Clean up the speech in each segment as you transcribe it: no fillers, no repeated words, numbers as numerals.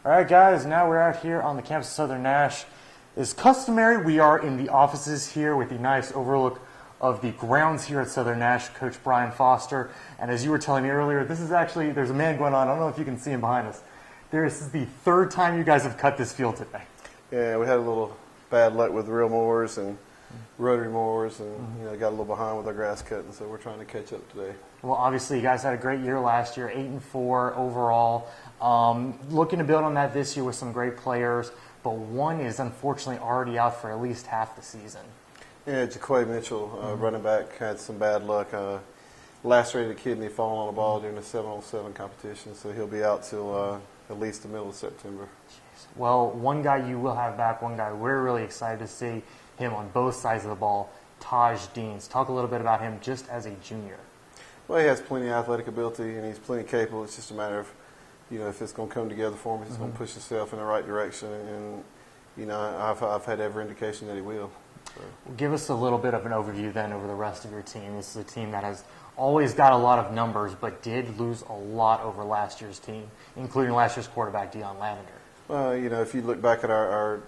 All right, guys, now we're out here on the campus of Southern Nash. As customary, we are in the offices here with the nice overlook of the grounds here at Southern Nash, Coach Brian Foster. And as you were telling me earlier, this is actually, there's a man going on. I don't know if you can see him behind us. This is the third time you guys have cut this field today. Yeah, we had a little bad luck with real mowers and rotary mowers, and got a little behind with our grass cutting, so we're trying to catch up today. Well, obviously, you guys had a great year last year, 8-4 overall. Looking to build on that this year with some great players, but one is unfortunately already out for at least half the season. Yeah, Jaquay Mitchell, running back, had some bad luck. Lacerated kidney falling on the ball during the 7-on-7 competition, so he'll be out till at least the middle of September. Well, one guy you will have back, one guy we're really excited to see him on both sides of the ball, Taj Deans. Talk a little bit about him just as a junior. Well, he has plenty of athletic ability, and he's plenty capable. It's just a matter of, if it's going to come together for him, he's going to push himself in the right direction, and I've had every indication that he will. So. Give us a little bit of an overview then over the rest of your team. This is a team that has always got a lot of numbers, but did lose a lot over last year's team, including last year's quarterback, Deion Lavender. Well, if you look back at our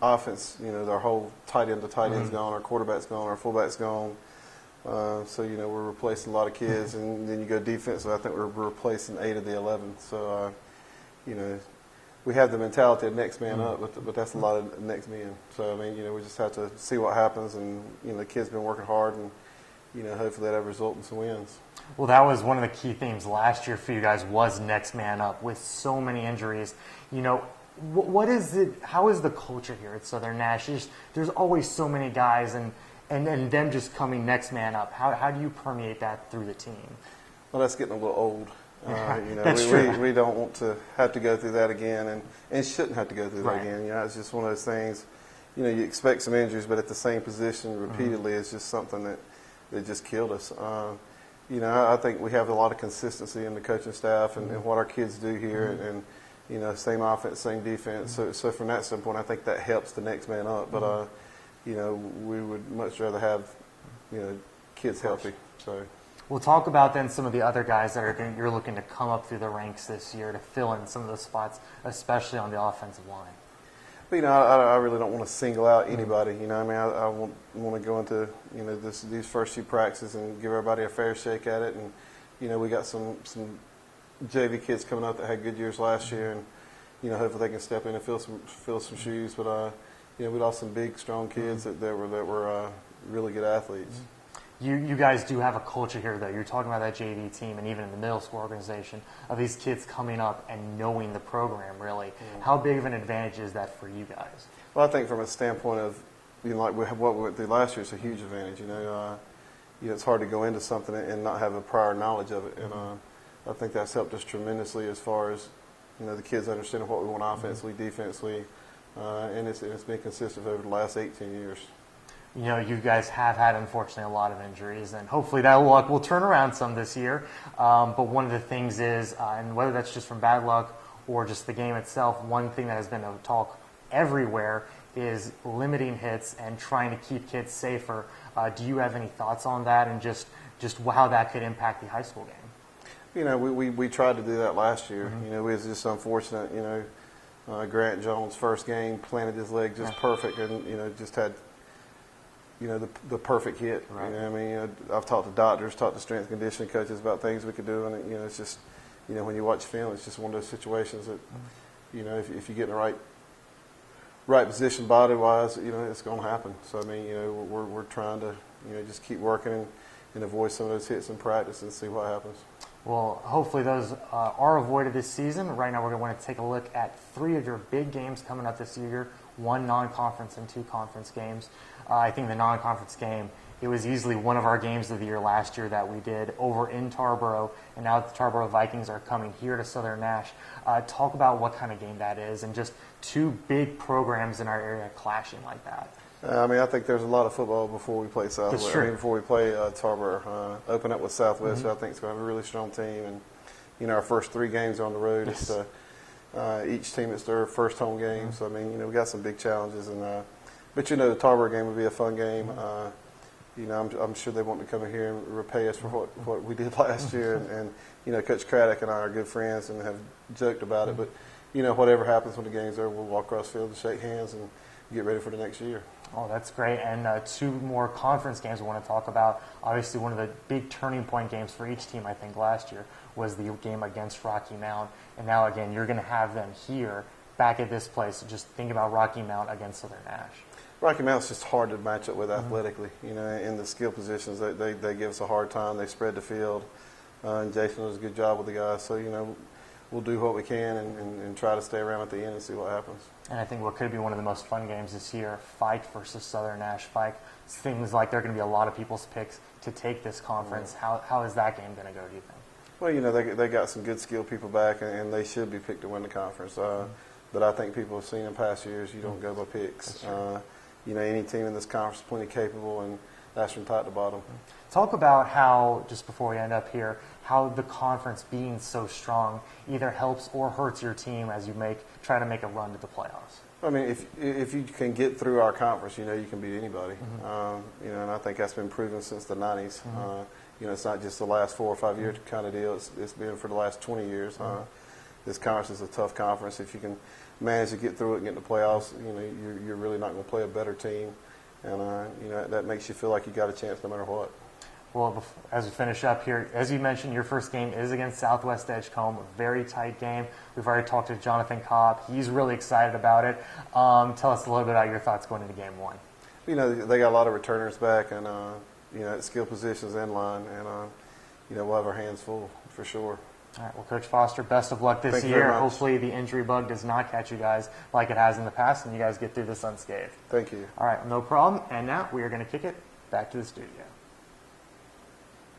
offense, our whole tight end to tight end's gone, our quarterback's gone, our fullback's gone. So, we're replacing a lot of kids, and then you go defensive. I think we're replacing 8 of the 11. So, we have the mentality of next man up, but that's a lot of next men. So, we just have to see what happens, and, the kids been working hard, and, hopefully that'll result in some wins. Well, that was one of the key themes last year for you guys was next man up with so many injuries. What is it? How is the culture here at Southern Nash? There's always so many guys, and them just coming next man up. How do you permeate that through the team? Well, that's getting a little old. That's true. We don't want to have to go through that again, and shouldn't have to go through that again. It's just one of those things. You expect some injuries, but at the same position repeatedly is just something that just killed us. I think we have a lot of consistency in the coaching staff and what our kids do here, and same offense, same defense. So from that standpoint, I think that helps the next man up. But we would much rather have kids healthy. So we'll talk about then some of the other guys that you're looking to come up through the ranks this year to fill in some of those spots, especially on the offensive line. But, I really don't want to single out anybody. I want to go into these first few practices and give everybody a fair shake at it. And we got some JV kids coming up that had good years last year, and hopefully they can step in and fill some shoes. But we lost some big, strong kids that were really good athletes. You guys do have a culture here, though. You're talking about that JV team and even in the middle school organization of these kids coming up and knowing the program, really. How big of an advantage is that for you guys? Well, I think from a standpoint of, like what we went through last year, it's a huge advantage. It's hard to go into something and not have a prior knowledge of it. And I think that's helped us tremendously as far as, the kids understanding what we want offensively, defensively, and it's been consistent over the last 18 years. You guys have had, unfortunately, a lot of injuries, and hopefully that luck will turn around some this year. But one of the things is, and whether that's just from bad luck or just the game itself, one thing that has been a talk everywhere is limiting hits and trying to keep kids safer. Do you have any thoughts on that and just how that could impact the high school game? We tried to do that last year. We was just unfortunate. Grant Jones' first game planted his leg just perfect, and just had the perfect hit. Right. I've talked to doctors, talked to strength and conditioning coaches about things we could do, and it's just when you watch film, it's just one of those situations that if you get in the right position body wise, it's going to happen. So we're trying to just keep working and avoid some of those hits in practice and see what happens. Well, hopefully those are avoided this season. Right now we're going to want to take a look at 3 of your big games coming up this year, 1 non-conference and 2 conference games. I think the non-conference game, it was easily one of our games of the year last year that we did over in Tarboro, and now the Tarboro Vikings are coming here to Southern Nash. Talk about what kind of game that is and just 2 big programs in our area clashing like that. I think there's a lot of football before we play Southwest. Before we play Tarboro, open up with Southwest, who I think is going to have a really strong team. And our first 3 games are on the road. Yes. It's each team, it's their first home game. So we got some big challenges. But the Tarboro game would be a fun game. I'm sure they want to come in here and repay us for what we did last year. And Coach Craddock and I are good friends and have joked about it. But whatever happens when the game's over, we'll walk across the field and shake hands and get ready for the next year. Oh, that's great. And two more conference games we want to talk about. Obviously, one of the big turning point games for each team, I think, last year was the game against Rocky Mount. And now, again, you're going to have them here, back at this place. So just think about Rocky Mount against Southern Nash. Rocky Mount's just hard to match up with athletically. In the skill positions, they give us a hard time. They spread the field. And Jason does a good job with the guys. So, we'll do what we can and try to stay around at the end and see what happens. And I think what could be one of the most fun games this year, Fike versus Southern Nash. Fike seems like there are going to be a lot of people's picks to take this conference. How is that game going to go, do you think? Well, they got some good skilled people back, and they should be picked to win the conference. But I think people have seen in past years, you don't go by picks. Any team in this conference is plenty capable, and that's from top to bottom. Talk about how, just before we end up here, how the conference being so strong either helps or hurts your team as you try to make a run to the playoffs. I mean, if you can get through our conference, you can beat anybody. And I think that's been proven since the 90s. It's not just the last 4 or 5 year kind of deal. It's been for the last 20 years. This conference is a tough conference. If you can manage to get through it and get in the playoffs, you're really not going to play a better team. And, that makes you feel like you got a chance no matter what. Well, as we finish up here, as you mentioned, your first game is against Southwest Edgecombe, a very tight game. We've already talked to Jonathan Cobb. He's really excited about it. Tell us a little bit about your thoughts going into game one. They got a lot of returners back and, at skill positions in line, and, we'll have our hands full for sure. All right, well, Coach Foster, best of luck this Thank you year. very much. Hopefully the injury bug does not catch you guys like it has in the past, and you guys get through this unscathed. Thank you. All right, no problem. And now we are going to kick it back to the studio.